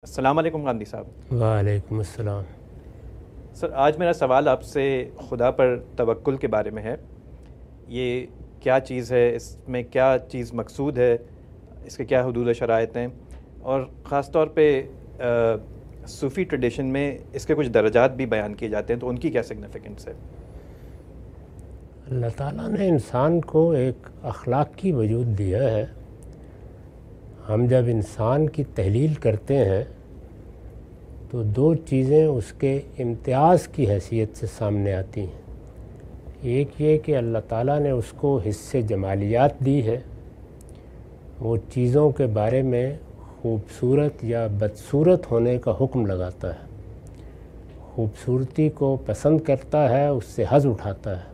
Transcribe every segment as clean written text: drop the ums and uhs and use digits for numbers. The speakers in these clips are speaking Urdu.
السلام علیکم گاندھی صاحب۔ وعلیکم السلام۔ سر، آج میرا سوال آپ سے خدا پر توکل کے بارے میں ہے۔ یہ کیا چیز ہے؟ اس میں کیا چیز مقصود ہے؟ اس کے کیا حدود و شرائط ہیں؟ اور خاص طور پہ صوفی ٹریڈیشن میں اس کے کچھ درجات بھی بیان کیے جاتے ہیں، تو ان کی کیا سگنیفیکنس ہے؟ اللہ تعالیٰ نے انسان کو ایک اخلاقی وجود دیا ہے۔ ہم جب انسان کی تحلیل کرتے ہیں تو دو چیزیں اس کے امتیاز کی حیثیت سے سامنے آتی ہیں۔ ایک یہ کہ اللہ تعالیٰ نے اس کو حصے جمالیات دی ہے، وہ چیزوں کے بارے میں خوبصورت یا بدصورت ہونے کا حکم لگاتا ہے، خوبصورتی کو پسند کرتا ہے، اس سے حظ اٹھاتا ہے،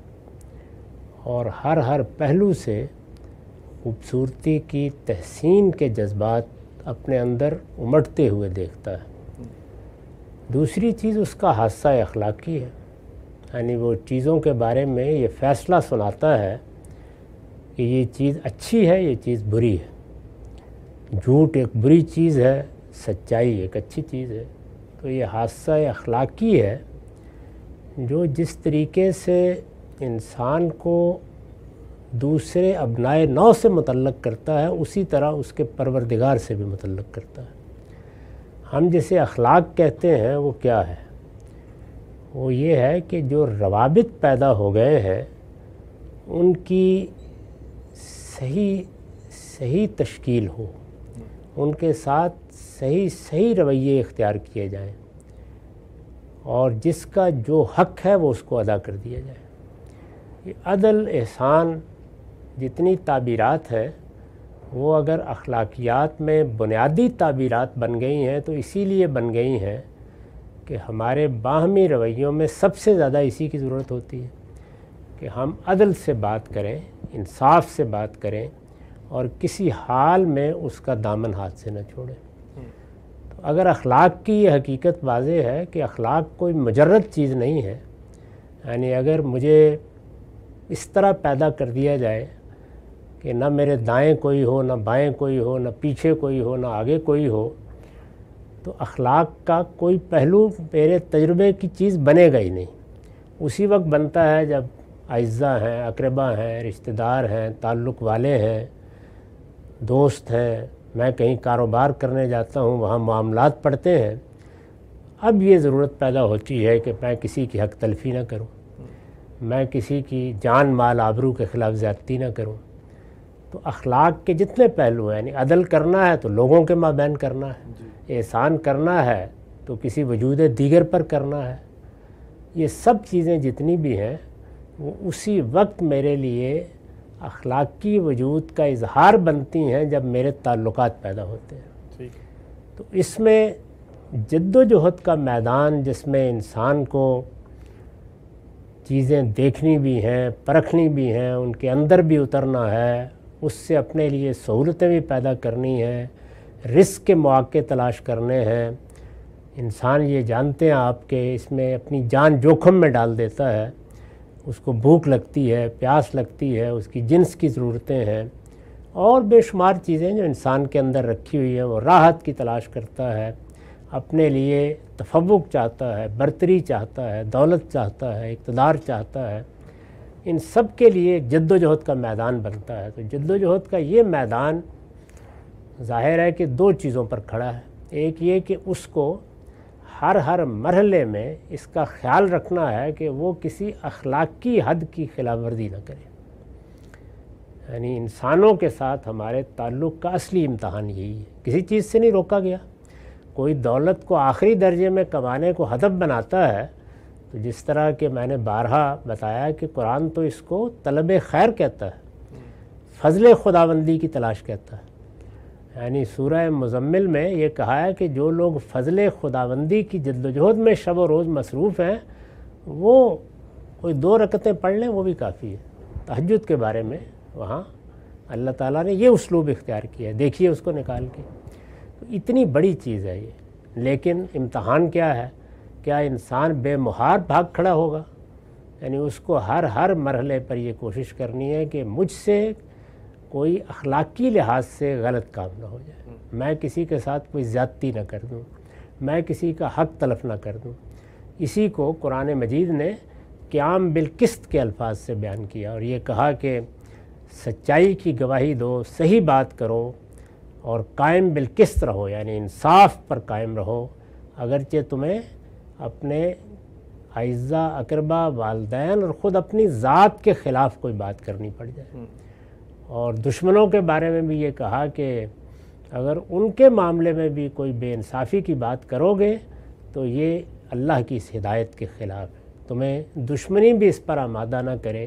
اور ہر پہلو سے خوبصورتی کی تحسین کے جذبات اپنے اندر امٹتے ہوئے دیکھتا ہے۔ دوسری چیز اس کا حادثہ اخلاقی ہے، یعنی وہ چیزوں کے بارے میں یہ فیصلہ سناتا ہے کہ یہ چیز اچھی ہے، یہ چیز بری ہے، جھوٹ ایک بری چیز ہے، سچائی ایک اچھی چیز ہے۔ تو یہ حادثہ اخلاقی ہے جو جس طریقے سے انسان کو دوسرے ابنائے نو سے متعلق کرتا ہے، اسی طرح اس کے پروردگار سے بھی متعلق کرتا ہے۔ ہم جسے اخلاق کہتے ہیں وہ کیا ہے؟ وہ یہ ہے کہ جو روابط پیدا ہو گئے ہیں ان کی صحیح تشکیل ہو، ان کے ساتھ صحیح رویے اختیار کیے جائیں، اور جس کا جو حق ہے وہ اس کو ادا کر دیا جائے۔ یہ عدل، احسان، جتنی تعبیرات ہیں وہ اگر اخلاقیات میں بنیادی تعبیرات بن گئی ہیں تو اسی لیے بن گئی ہیں کہ ہمارے باہمی رویوں میں سب سے زیادہ اسی کی ضرورت ہوتی ہے کہ ہم عدل سے بات کریں، انصاف سے بات کریں، اور کسی حال میں اس کا دامن ہاتھ سے نہ چھوڑیں۔ تو اگر اخلاق کی یہ حقیقت واضح ہے کہ اخلاق کوئی مجرد چیز نہیں ہے، یعنی اگر مجھے اس طرح پیدا کر دیا جائے کہ نہ میرے دائیں کوئی ہو، نہ بائیں کوئی ہو، نہ پیچھے کوئی ہو، نہ آگے کوئی ہو، تو اخلاق کا کوئی پہلو میرے تجربے کی چیز بنے گا ہی نہیں۔ اسی وقت بنتا ہے جب اعزاء ہیں، اقربا ہیں، رشتہ دار ہیں، تعلق والے ہیں، دوست ہیں، میں کہیں کاروبار کرنے جاتا ہوں، وہاں معاملات پڑتے ہیں، اب یہ ضرورت پیدا ہوتی ہے کہ میں کسی کی حق تلفی نہ کروں، میں کسی کی جان مال آبرو کے خلاف زیادتی نہ کروں۔ تو اخلاق کے جتنے پہلو ہیں، یعنی عدل کرنا ہے تو لوگوں کے مابین کرنا ہے، احسان کرنا ہے تو کسی وجود دیگر پر کرنا ہے، یہ سب چیزیں جتنی بھی ہیں وہ اسی وقت میرے لیے اخلاقی وجود کا اظہار بنتی ہیں جب میرے تعلقات پیدا ہوتے ہیں۔ تو اس میں جد و جہد کا میدان، جس میں انسان کو چیزیں دیکھنی بھی ہیں، پرکھنی بھی ہیں، ان کے اندر بھی اترنا ہے، اس سے اپنے لیے سہولتیں بھی پیدا کرنی ہیں، رزق کے مواقع تلاش کرنے ہیں۔ انسان یہ جانتے ہیں آپ کہ اس میں اپنی جان جوخم میں ڈال دیتا ہے، اس کو بھوک لگتی ہے، پیاس لگتی ہے، اس کی جنس کی ضرورتیں ہیں، اور بے شمار چیزیں جو انسان کے اندر رکھی ہوئی ہیں۔ وہ راحت کی تلاش کرتا ہے، اپنے لیے تفوق چاہتا ہے، برتری چاہتا ہے، دولت چاہتا ہے، اقتدار چاہتا ہے۔ ان سب کے لیے ایک جد و جہد کا میدان بنتا ہے۔ تو جد و جہد کا یہ میدان ظاہر ہے کہ دو چیزوں پر کھڑا ہے۔ ایک یہ کہ اس کو ہر مرحلے میں اس کا خیال رکھنا ہے کہ وہ کسی اخلاقی حد کی خلاف ورزی نہ کرے، یعنی انسانوں کے ساتھ ہمارے تعلق کا اصلی امتحان یہی ہے، کسی چیز سے نہیں روکا گیا۔ کوئی دولت کو آخری درجے میں کمانے کو ہدف بناتا ہے تو جس طرح کہ میں نے بارہا بتایا کہ قرآن تو اس کو طلب خیر کہتا ہے، فضل خداوندی کی تلاش کہتا ہے۔ یعنی سورہ مزمل میں یہ کہا ہے کہ جو لوگ فضل خداوندی کی جد و جہد میں شب و روز مصروف ہیں، وہ کوئی 2 رکعتیں پڑھ لیں وہ بھی کافی ہے۔ تہجد کے بارے میں وہاں اللہ تعالیٰ نے یہ اسلوب اختیار کیا ہے، دیکھیے اس کو نکال کے۔ تو اتنی بڑی چیز ہے یہ، لیکن امتحان کیا ہے؟ کیا انسان بے مہار بھاگ کھڑا ہوگا؟ یعنی اس کو ہر مرحلے پر یہ کوشش کرنی ہے کہ مجھ سے کوئی اخلاقی لحاظ سے غلط کام نہ ہو جائے، میں کسی کے ساتھ کوئی زیادتی نہ کر دوں، میں کسی کا حق تلف نہ کر دوں۔ اسی کو قرآن مجید نے قیام بالقسط کے الفاظ سے بیان کیا اور یہ کہا کہ سچائی کی گواہی دو، صحیح بات کرو اور قائم بالقسط رہو، یعنی انصاف پر قائم رہو، اگرچہ تمہیں اپنے اعزا اقربا، والدین اور خود اپنی ذات کے خلاف کوئی بات کرنی پڑ جائے۔ اور دشمنوں کے بارے میں بھی یہ کہا کہ اگر ان کے معاملے میں بھی کوئی بے انصافی کی بات کرو گے تو یہ اللہ کی اس ہدایت کے خلاف ہے، تمہیں دشمنی بھی اس پر آمادہ نہ کرے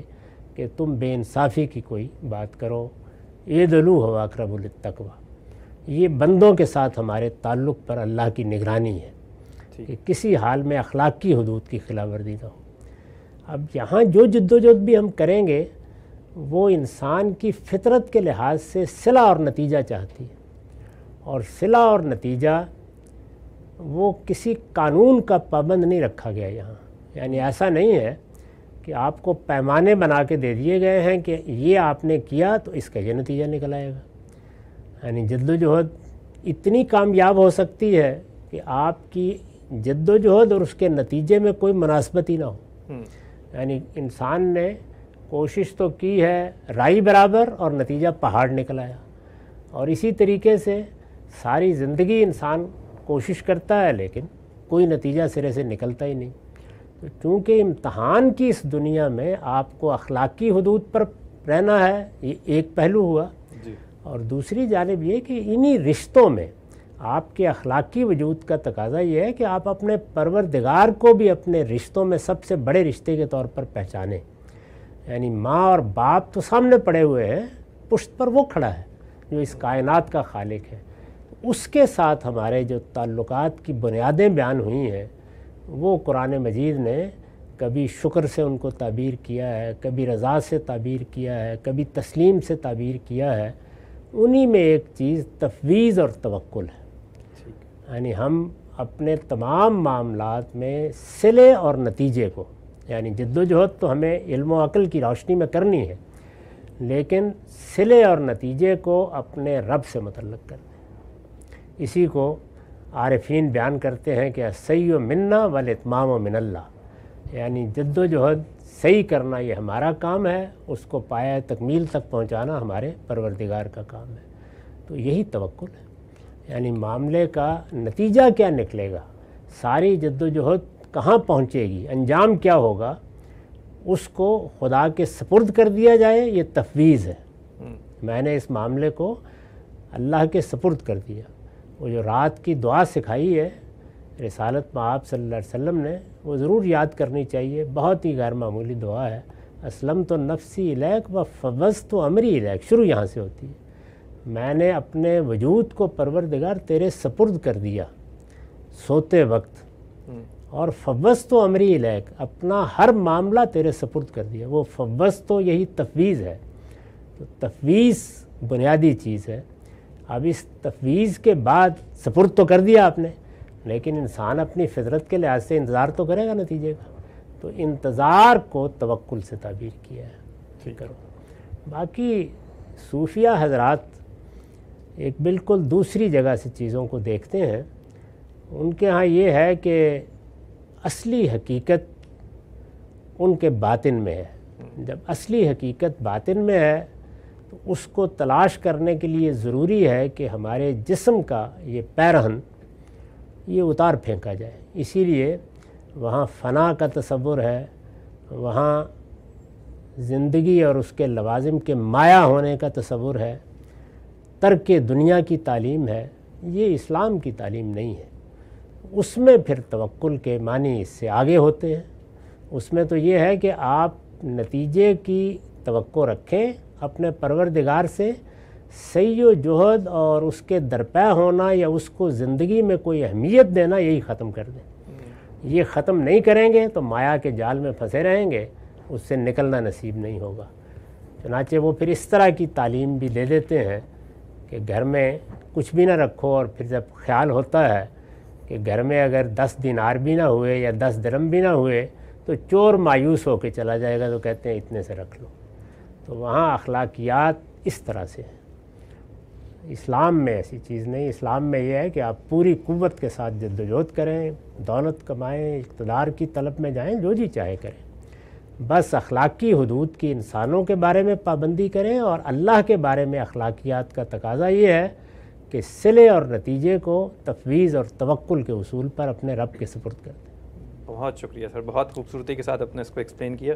کہ تم بے انصافی کی کوئی بات کرو۔ اعدلوا هو اقرب للتقوی، یہ بندوں کے ساتھ ہمارے تعلق پر اللہ کی نگرانی ہے کہ کسی حال میں اخلاق کی حدود کی خلاف ورزی نہ ہو۔ اب یہاں جو جدوجہد بھی ہم کریں گے وہ انسان کی فطرت کے لحاظ سے صلہ اور نتیجہ چاہتی ہے، اور صلہ اور نتیجہ وہ کسی قانون کا پابند نہیں رکھا گیا یہاں، یعنی ایسا نہیں ہے کہ آپ کو پیمانے بنا کے دے دیے گئے ہیں کہ یہ آپ نے کیا تو اس کا یہ نتیجہ نکل آئے گا۔ یعنی جدوجہد اتنی کامیاب ہو سکتی ہے کہ آپ کی جدوجہد اور اس کے نتیجے میں کوئی مناسبت ہی نہ ہو، یعنی انسان نے کوشش تو کی ہے رائی برابر اور نتیجہ پہاڑ نکل آیا، اور اسی طریقے سے ساری زندگی انسان کوشش کرتا ہے لیکن کوئی نتیجہ سرے سے نکلتا ہی نہیں۔ تو چونکہ امتحان کی اس دنیا میں آپ کو اخلاقی حدود پر رہنا ہے، یہ ایک پہلو ہوا، اور دوسری جانب یہ کہ انہی رشتوں میں آپ کے اخلاقی وجود کا تقاضا یہ ہے کہ آپ اپنے پروردگار کو بھی اپنے رشتوں میں سب سے بڑے رشتے کے طور پر پہچانیں۔ یعنی ماں اور باپ تو سامنے پڑے ہوئے ہیں، پشت پر وہ کھڑا ہے جو اس کائنات کا خالق ہے، اس کے ساتھ ہمارے جو تعلقات کی بنیادیں بیان ہوئی ہیں وہ قرآن مجید نے کبھی شکر سے ان کو تعبیر کیا ہے، کبھی رضا سے تعبیر کیا ہے، کبھی تسلیم سے تعبیر کیا ہے۔ انہی میں ایک چیز تفویض اور توکل ہے، یعنی ہم اپنے تمام معاملات میں صلے اور نتیجے کو، یعنی جدوجہد تو ہمیں علم و عقل کی روشنی میں کرنی ہے لیکن صلے اور نتیجے کو اپنے رب سے متعلق کرنا ہے۔ اسی کو عارفین بیان کرتے ہیں کہ السعی منا والاتمام من اللہ، یعنی جدوجہد صحیح کرنا یہ ہمارا کام ہے، اس کو پایہ تکمیل تک پہنچانا ہمارے پروردگار کا کام ہے۔ تو یہی توکل ہے، یعنی معاملے کا نتیجہ کیا نکلے گا، ساری جدوجہد کہاں پہنچے گی، انجام کیا ہوگا، اس کو خدا کے سپرد کر دیا جائے، یہ تفویض ہے۔ میں نے اس معاملے کو اللہ کے سپرد کر دیا۔ وہ جو رات کی دعا سکھائی ہے رسالت مآب صلی اللہ علیہ وسلم نے، وہ ضرور یاد کرنی چاہیے، بہت ہی غیر معمولی دعا ہے۔ اسلمت نفسی الیک و فوضت امری الیک، شروع یہاں سے ہوتی ہے، میں نے اپنے وجود کو پروردگار تیرے سپرد کر دیا سوتے وقت، اور فوضت امری الیک، اپنا ہر معاملہ تیرے سپرد کر دیا۔ وہ فوضت تو یہی تفویض ہے، تو تفویض بنیادی چیز ہے۔ اب اس تفویض کے بعد سپرد تو کر دیا آپ نے، لیکن انسان اپنی فطرت کے لحاظ سے انتظار تو کرے گا نتیجے کا، تو انتظار کو توکل سے تعبیر کیا ہے۔ کرو باقی صوفیہ حضرات ایک بالکل دوسری جگہ سے چیزوں کو دیکھتے ہیں۔ ان کے ہاں یہ ہے کہ اصلی حقیقت ان کے باطن میں ہے۔ جب اصلی حقیقت باطن میں ہے تو اس کو تلاش کرنے کے لیے ضروری ہے کہ ہمارے جسم کا یہ پیرہن یہ اتار پھینکا جائے۔ اسی لیے وہاں فنا کا تصور ہے، وہاں زندگی اور اس کے لوازم کے مایا ہونے کا تصور ہے، ترک دنیا کی تعلیم ہے۔ یہ اسلام کی تعلیم نہیں ہے۔ اس میں پھر توکل کے معنی اس سے آگے ہوتے ہیں۔ اس میں تو یہ ہے کہ آپ نتیجے کی توقع رکھیں اپنے پروردگار سے، سعی و جہد اور اس کے درپے ہونا یا اس کو زندگی میں کوئی اہمیت دینا یہی ختم کر دیں۔ یہ ختم نہیں کریں گے تو مایا کے جال میں پھنسے رہیں گے، اس سے نکلنا نصیب نہیں ہوگا۔ چنانچہ وہ پھر اس طرح کی تعلیم بھی دے دیتے ہیں کہ گھر میں کچھ بھی نہ رکھو، اور پھر جب خیال ہوتا ہے کہ گھر میں اگر 10 دینار بھی نہ ہوئے یا 10 درم بھی نہ ہوئے تو چور مایوس ہو کے چلا جائے گا، تو کہتے ہیں اتنے سے رکھ لو۔ تو وہاں اخلاقیات اس طرح سے ہے۔ اسلام میں ایسی چیز نہیں، اسلام میں یہ ہے کہ آپ پوری قوت کے ساتھ جدوجہد کریں، دولت کمائیں، اقتدار کی طلب میں جائیں، جو جی چاہے کریں، بس اخلاقی حدود کی انسانوں کے بارے میں پابندی کریں، اور اللہ کے بارے میں اخلاقیات کا تقاضا یہ ہے کہ صلے اور نتیجے کو تفویض اور توکل کے اصول پر اپنے رب کے سپرد کر دیں۔ بہت شکریہ سر، بہت خوبصورتی کے ساتھ آپ نے اس کو ایکسپلین کیا۔